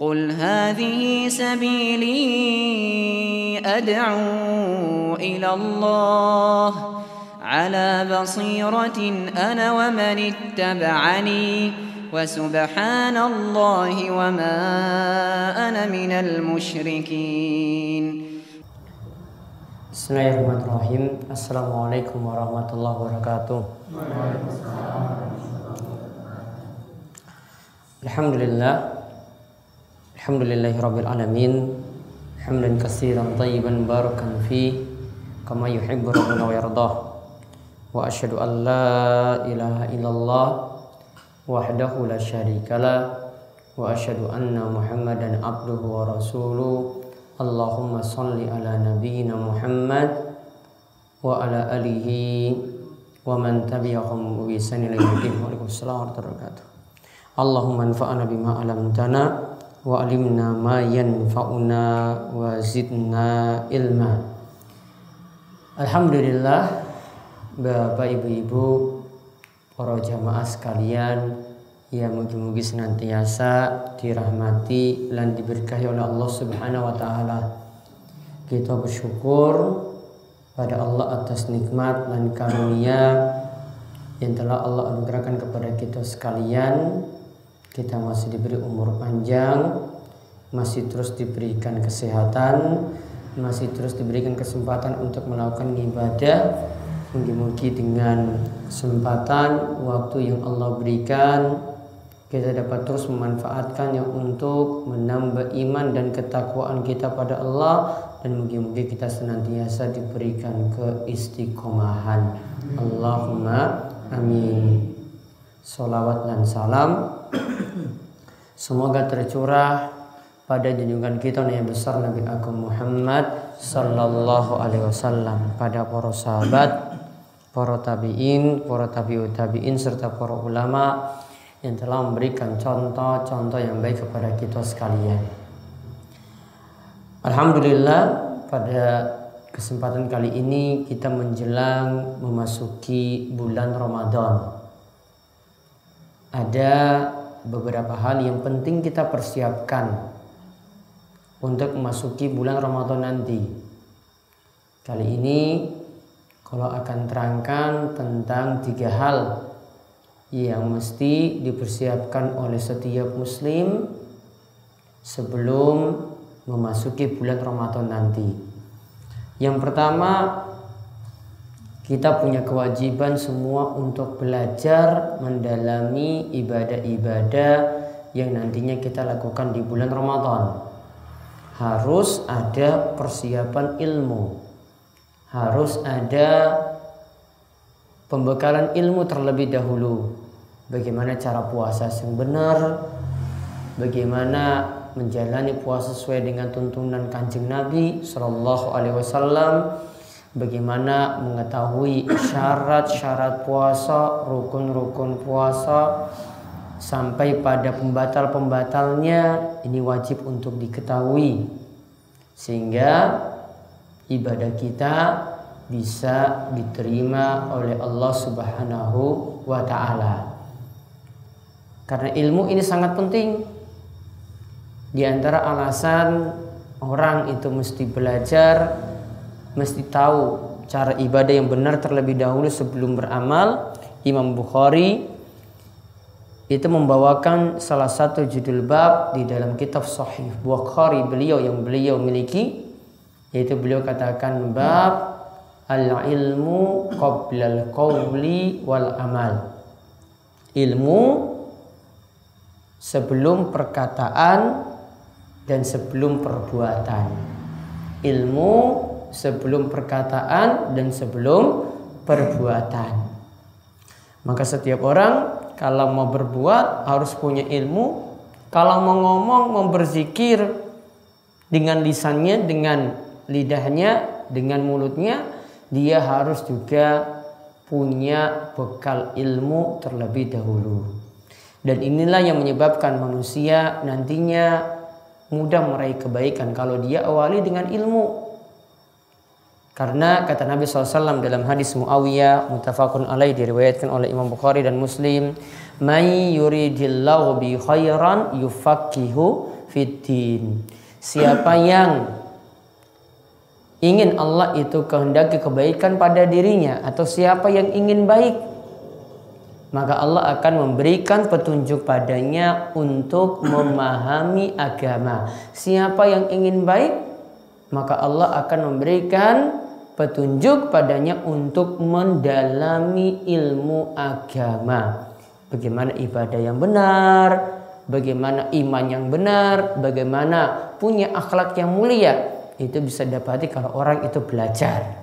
قل هذه سبيلي أدعو إلى الله على بصيرة أنا ومن اتبعني وسبحان الله وما أنا من المشركين. Bismillahirrahmanirrahim. Assalamualaikum warahmatullahi wabarakatuh. Alhamdulillahirabbil alamin. Hamdan katsiran thayyiban barakan fi kama yuhibbu rabbuna wa yardah. Wa asyhadu an la ilaha illallah wahdahu la syarikalah wa asyhadu anna Muhammadan abduhu wa rasuluh. Allahumma salli ala nabiyyina Muhammad wa ala alihi wa man tabi'ahum bi ihsan ila yaumil din. Waalaikumsalam warahmatullahi wabarakatuh. Allahumma anfa'na bima 'allamtana wa 'allimna ma yanfa'una wa zidna ilma. Alhamdulillah, Bapak Ibu-ibu, para jamaah sekalian yang mugi-mugi senantiasa dirahmati dan diberkahi oleh Allah Subhanahu wa taala. Kita bersyukur pada Allah atas nikmat dan karunia yang telah Allah anugerahkan kepada kita sekalian. Kita masih diberi umur panjang, masih terus diberikan kesehatan, masih terus diberikan kesempatan untuk melakukan ibadah. Mugi-mugi dengan kesempatan waktu yang Allah berikan, kita dapat terus memanfaatkannya untuk menambah iman dan ketakwaan kita pada Allah, dan mugi-mugi kita senantiasa diberikan keistiqomahan. Allahumma amin. Salawat dan salam semoga tercurah pada junjungan kita yang besar Nabi Agung Muhammad sallallahu alaihi wasallam, pada para sahabat, para tabi'in, para tabi'ut tabi'in, serta para ulama yang telah memberikan contoh-contoh yang baik kepada kita sekalian. Alhamdulillah, pada kesempatan kali ini kita menjelang memasuki bulan Ramadan. Ada beberapa hal yang penting kita persiapkan untuk memasuki bulan Ramadan nanti. Kali ini kalau akan terangkan tentang 3 hal yang mesti dipersiapkan oleh setiap muslim sebelum memasuki bulan Ramadan nanti. Yang pertama, kita punya kewajiban semua untuk belajar mendalami ibadah-ibadah yang nantinya kita lakukan di bulan Ramadan. Harus ada persiapan ilmu, harus ada pembekalan ilmu terlebih dahulu. Bagaimana cara puasa yang benar, bagaimana menjalani puasa sesuai dengan tuntunan Kanjeng Nabi Sallallahu Alaihi Wasallam, bagaimana mengetahui syarat-syarat puasa, rukun-rukun puasa, sampai pada pembatal-pembatalnya. Ini wajib untuk diketahui sehingga ibadah kita bisa diterima oleh Allah Subhanahu wa taala. Karena ilmu ini sangat penting. Di antara alasan orang itu mesti belajar, mesti tahu cara ibadah yang benar terlebih dahulu sebelum beramal. Imam Bukhari itu membawakan salah satu judul bab di dalam kitab Sahih Bukhari beliau yang beliau miliki, yaitu beliau katakan bab al-ilmu qoblal qawli wal amal. Ilmu sebelum perkataan dan sebelum perbuatan. Ilmu sebelum perkataan dan sebelum perbuatan. Maka setiap orang kalau mau berbuat harus punya ilmu. Kalau mau ngomong, mau berzikir dengan lisannya, dengan lidahnya, dengan mulutnya, dia harus juga punya bekal ilmu terlebih dahulu. Dan inilah yang menyebabkan manusia nantinya mudah meraih kebaikan kalau dia awali dengan ilmu. Karena kata Nabi SAW dalam hadis Muawiyah muttafaqun alaih, diriwayatkan oleh Imam Bukhari dan Muslim, "May yuridillahu bi khairan yufaqihu fiddin. Siapa yang ingin Allah itu kehendaki kebaikan pada dirinya, atau siapa yang ingin baik, maka Allah akan memberikan petunjuk padanya untuk memahami agama. Siapa yang ingin baik, maka Allah akan memberikan petunjuk padanya untuk mendalami ilmu agama. Bagaimana ibadah yang benar, bagaimana iman yang benar, bagaimana punya akhlak yang mulia. Itu bisa dapati kalau orang itu belajar.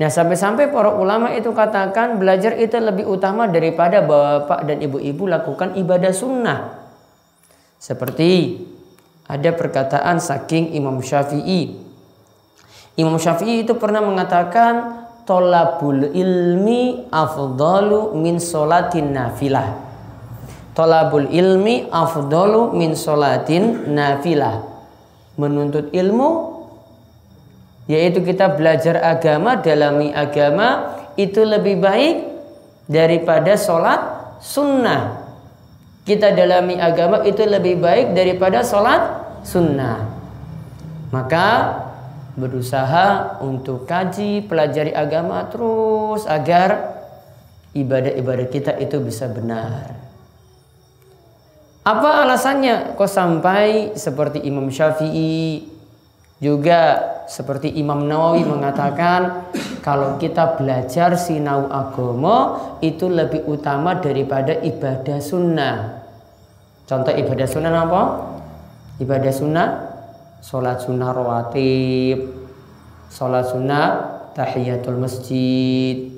Nah, sampai-sampai para ulama itu katakan belajar itu lebih utama daripada bapak dan ibu-ibu lakukan ibadah sunnah. Seperti ada perkataan saking Imam Syafi'i. Imam Syafi'i itu pernah mengatakan tolabul ilmi afdalu min sholatin nafilah. Tolabul ilmi afdalu min sholatin nafilah. Menuntut ilmu, yaitu kita belajar agama, dalami agama, itu lebih baik daripada sholat sunnah. Kita dalami agama itu lebih baik daripada sholat sunnah. Maka berusaha untuk kaji, pelajari agama terus agar ibadah-ibadah kita itu bisa benar. Apa alasannya kok sampai seperti Imam Syafi'i, juga seperti Imam Nawawi mengatakan kalau kita belajar sinau agama itu lebih utama daripada ibadah sunnah. Contoh ibadah sunnah apa? Ibadah sunnah, sholat sunnah rawatib, sholat sunnah tahiyatul masjid,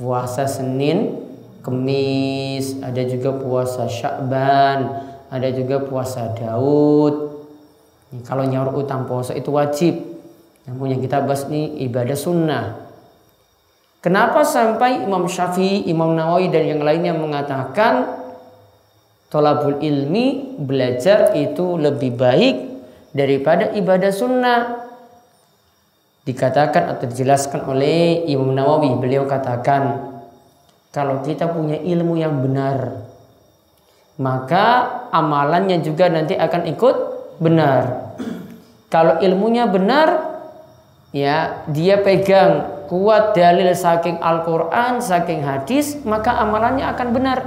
puasa Senin, Kemis, ada juga puasa Sya'ban, ada juga puasa Daud. Kalau nyaur utang puasa itu wajib. Namun yang kita bahas ini ibadah sunnah. Kenapa sampai Imam Syafi'i, Imam Nawawi dan yang lainnya mengatakan tolabul ilmi, belajar itu lebih baik daripada ibadah sunnah? Dikatakan atau dijelaskan oleh Imam Nawawi. Beliau katakan kalau kita punya ilmu yang benar, maka amalannya juga nanti akan ikut benar. Kalau ilmunya benar, ya dia pegang kuat dalil saking Al-Quran, saking hadis, maka amalannya akan benar.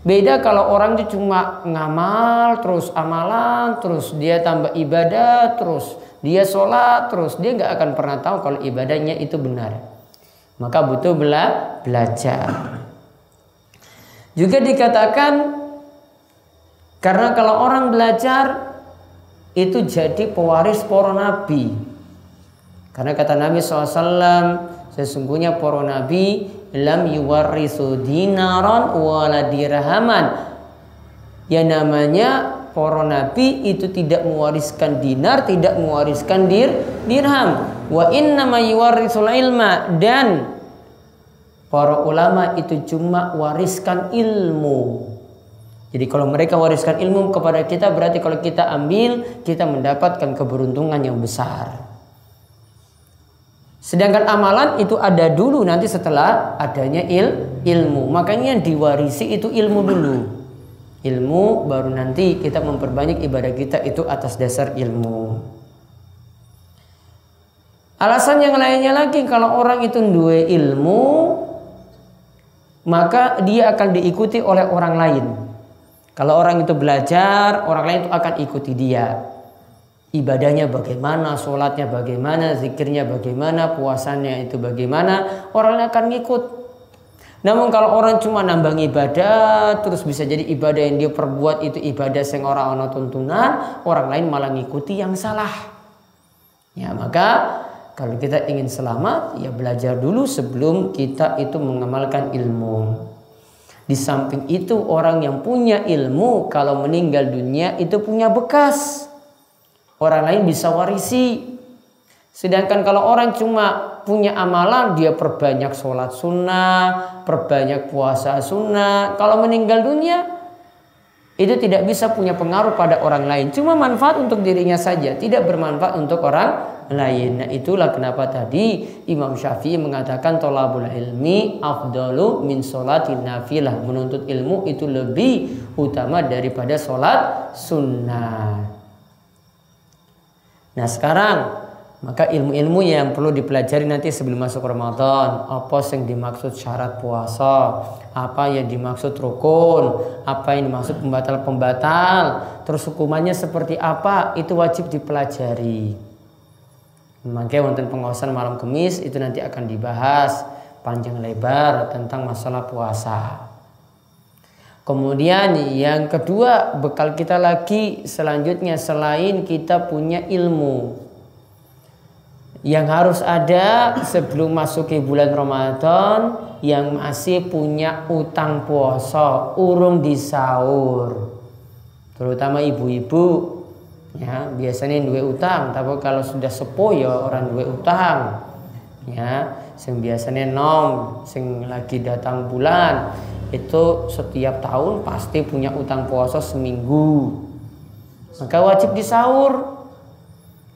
Beda kalau orang itu cuma ngamal, terus amalan, terus dia tambah ibadah, terus dia sholat, terus dia nggak akan pernah tahu kalau ibadahnya itu benar. Maka butuh belajar. Juga dikatakan karena kalau orang belajar itu jadi pewaris para nabi. Karena kata Nabi SAW, sesungguhnya para nabi lam yuwarrisu dinaran wala dirhaman. Ya namanya para nabi itu tidak mewariskan dinar, tidak mewariskan dirham. Wa innama yuwarrisul ilma, dan para ulama itu cuma wariskan ilmu. Jadi kalau mereka wariskan ilmu kepada kita, berarti kalau kita ambil, kita mendapatkan keberuntungan yang besar. Sedangkan amalan itu ada dulu, nanti setelah adanya ilmu. Makanya yang diwarisi itu ilmu dulu. Ilmu baru nanti kita memperbanyak ibadah kita itu atas dasar ilmu. Alasan yang lainnya lagi, kalau orang itu duwe ilmu, maka dia akan diikuti oleh orang lain. Kalau orang itu belajar, orang lain itu akan ikuti dia. Ibadahnya bagaimana, sholatnya bagaimana, zikirnya bagaimana, puasanya itu bagaimana, orang lain akan ngikut. Namun kalau orang cuma nambang ibadah, terus bisa jadi ibadah yang dia perbuat itu ibadah yang orang tuntunan, orang lain malah ngikuti yang salah. Ya, maka kalau kita ingin selamat, ya belajar dulu sebelum kita itu mengamalkan ilmu. Di samping itu orang yang punya ilmu kalau meninggal dunia itu punya bekas. Orang lain bisa warisi. Sedangkan kalau orang cuma punya amalan, dia perbanyak sholat sunnah, perbanyak puasa sunnah. Kalau meninggal dunia, itu tidak bisa punya pengaruh pada orang lain. Cuma manfaat untuk dirinya saja, tidak bermanfaat untuk orang lain. Nah, itulah kenapa tadi Imam Syafi'i mengatakan tolabul ilmi afdalu min sholatin nafilah. Menuntut ilmu itu lebih utama daripada sholat sunnah. Nah sekarang maka ilmu-ilmu yang perlu dipelajari nanti sebelum masuk Ramadan. Apa yang dimaksud syarat puasa, apa yang dimaksud rukun, apa yang dimaksud pembatal-pembatal, terus hukumannya seperti apa, itu wajib dipelajari. Makanya wonten pengawasan malam Kamis itu nanti akan dibahas panjang lebar tentang masalah puasa. Kemudian yang kedua, bekal kita lagi selanjutnya selain kita punya ilmu yang harus ada sebelum masuki bulan Ramadan, yang masih punya utang puasa urung disaur, terutama ibu-ibu ya, biasanya duwe utang, tapi kalau sudah sepuh ya orang duwe utang ya, sing biasanya nom sing lagi datang bulan itu setiap tahun pasti punya utang puasa seminggu, maka wajib disaur.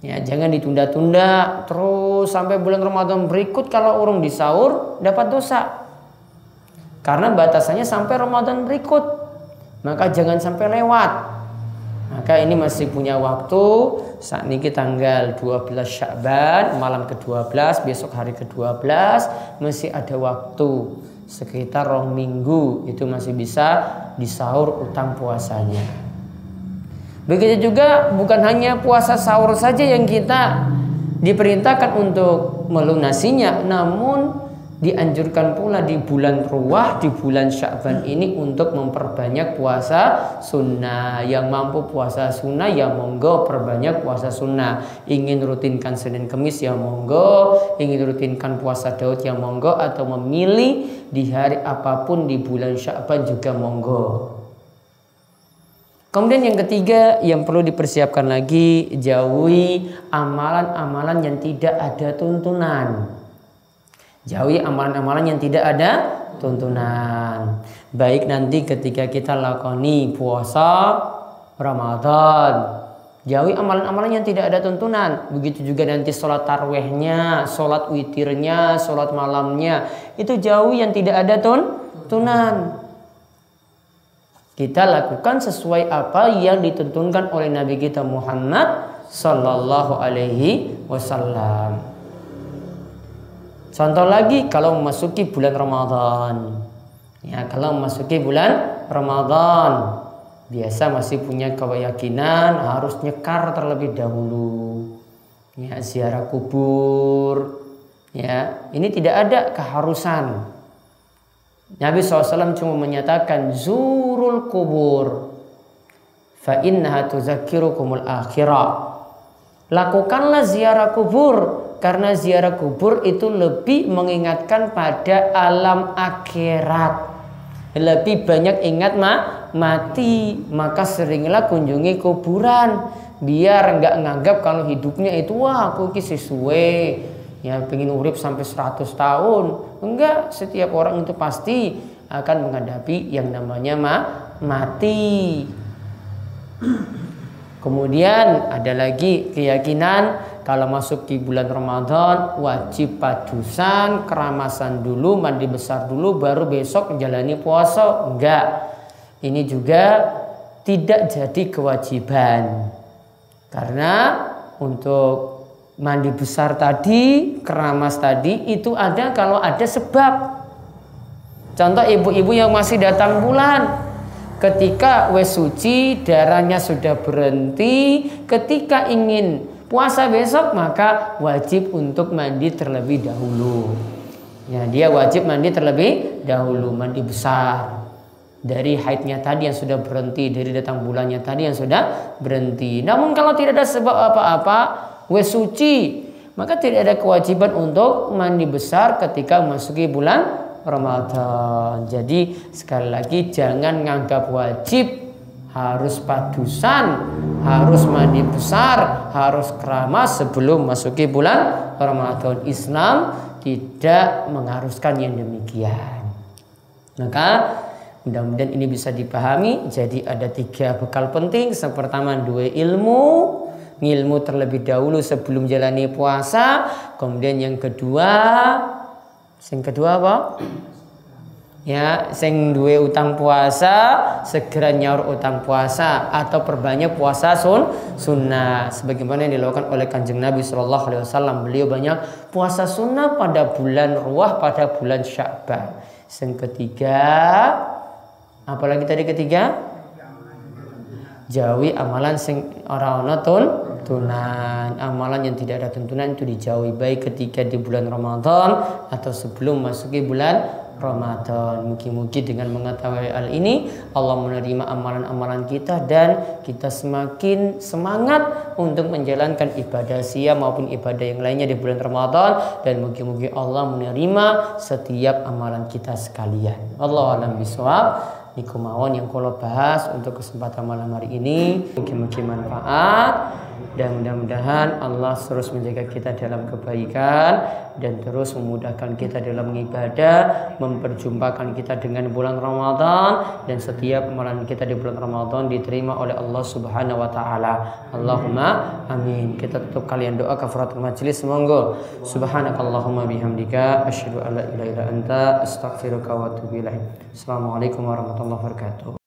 Ya, jangan ditunda-tunda terus sampai bulan Ramadan berikut. Kalau orang disaur dapat dosa, karena batasannya sampai Ramadan berikut, maka jangan sampai lewat. Maka ini masih punya waktu. Saat ini tanggal 12 Sya'ban, malam ke-12, besok hari ke-12, masih ada waktu sekitar 2 minggu, itu masih bisa disaur utang puasanya. Begitu juga bukan hanya puasa sahur saja yang kita diperintahkan untuk melunasinya, namun dianjurkan pula di bulan Ruwah, di bulan Sya'ban ini untuk memperbanyak puasa sunnah. Yang mampu puasa sunnah ya monggo perbanyak puasa sunnah. Ingin rutinkan Senin Kemis ya monggo, ingin rutinkan puasa Daud ya monggo, atau memilih di hari apapun di bulan Sya'ban juga monggo. Kemudian yang ketiga yang perlu dipersiapkan lagi, jauhi amalan-amalan yang tidak ada tuntunan. Jauhi amalan-amalan yang tidak ada tuntunan. Baik nanti ketika kita lakoni puasa Ramadan, jauhi amalan-amalan yang tidak ada tuntunan. Begitu juga nanti sholat tarawihnya, sholat witirnya, sholat malamnya, itu jauhi yang tidak ada tuntunan. Kita lakukan sesuai apa yang dituntunkan oleh Nabi kita Muhammad Sallallahu Alaihi Wasallam. Contoh lagi, kalau memasuki bulan Ramadan, ya kalau memasuki bulan Ramadan, biasa masih punya keyakinan harus nyekar terlebih dahulu, ya ziarah kubur, ya ini tidak ada keharusan. Nabi SAW cuma menyatakan zurul kubur fa innaha tuzakkirukumul akhirah. Lakukanlah ziarah kubur, karena ziarah kubur itu lebih mengingatkan pada alam akhirat. Lebih banyak ingat mati, maka seringlah kunjungi kuburan biar enggak nganggap kalau hidupnya itu wah aku ki sesuai ya pengen urip sampai 100 tahun. Enggak, setiap orang itu pasti akan menghadapi yang namanya mati. Kemudian ada lagi keyakinan kalau masuk di bulan Ramadan wajib padusan, keramasan dulu, mandi besar dulu, baru besok menjalani puasa. Enggak, ini juga tidak jadi kewajiban, karena untuk mandi besar tadi, keramas tadi itu ada kalau ada sebab. Contoh ibu-ibu yang masih datang bulan, ketika wes suci darahnya sudah berhenti, ketika ingin puasa besok maka wajib untuk mandi terlebih dahulu. Ya, dia wajib mandi terlebih dahulu, mandi besar. Dari haidnya tadi yang sudah berhenti, dari datang bulannya tadi yang sudah berhenti. Namun kalau tidak ada sebab apa-apa, wes suci, maka tidak ada kewajiban untuk mandi besar ketika memasuki bulan Ramadan. Jadi sekali lagi jangan nganggap wajib harus padusan, harus mandi besar, harus keramas sebelum memasuki bulan Ramadan. Islam tidak mengharuskan yang demikian. Maka mudah-mudahan ini bisa dipahami. Jadi ada 3 bekal penting. Yang pertama, 2 ilmu terlebih dahulu sebelum jalani puasa. Kemudian yang kedua apa? Ya, sing duwe utang puasa segera nyaur utang puasa atau perbanyak puasa sunnah sebagaimana yang dilakukan oleh Kanjeng Nabi Shallallahu Alaihi Wasallam. Beliau banyak puasa sunnah pada bulan Ruwah, pada bulan Sya'ban. Yang ketiga, apalagi tadi ketiga? Jauhi amalan sing ora ana tuntunan. Amalan yang tidak ada tuntunan itu dijauhi, baik ketika di bulan Ramadan atau sebelum masuki bulan Ramadan. Mugi-mugi dengan mengetahui hal ini Allah menerima amalan-amalan kita dan kita semakin semangat untuk menjalankan ibadah siam maupun ibadah yang lainnya di bulan Ramadan, dan mugi-mugi Allah menerima setiap amalan kita sekalian. Allahu a'lam bishawab. Niku mawon yang kula bahas untuk kesempatan malam hari ini. Mugi-mugi manfaat dan mudah-mudahan Allah terus menjaga kita dalam kebaikan dan terus memudahkan kita dalam ibadah, memperjumpakan kita dengan bulan Ramadan, dan setiap amalan kita di bulan Ramadan diterima oleh Allah Subhanahu wa taala. Allahumma amin. Kita tutup kalian doa kafaratul majelis. Monggo. Subhanakallahumma bihamdika asyhadu an la ilaha illa anta astaghfiruka wa atubu ilaik. Assalamualaikum warahmatullahi wabarakatuh.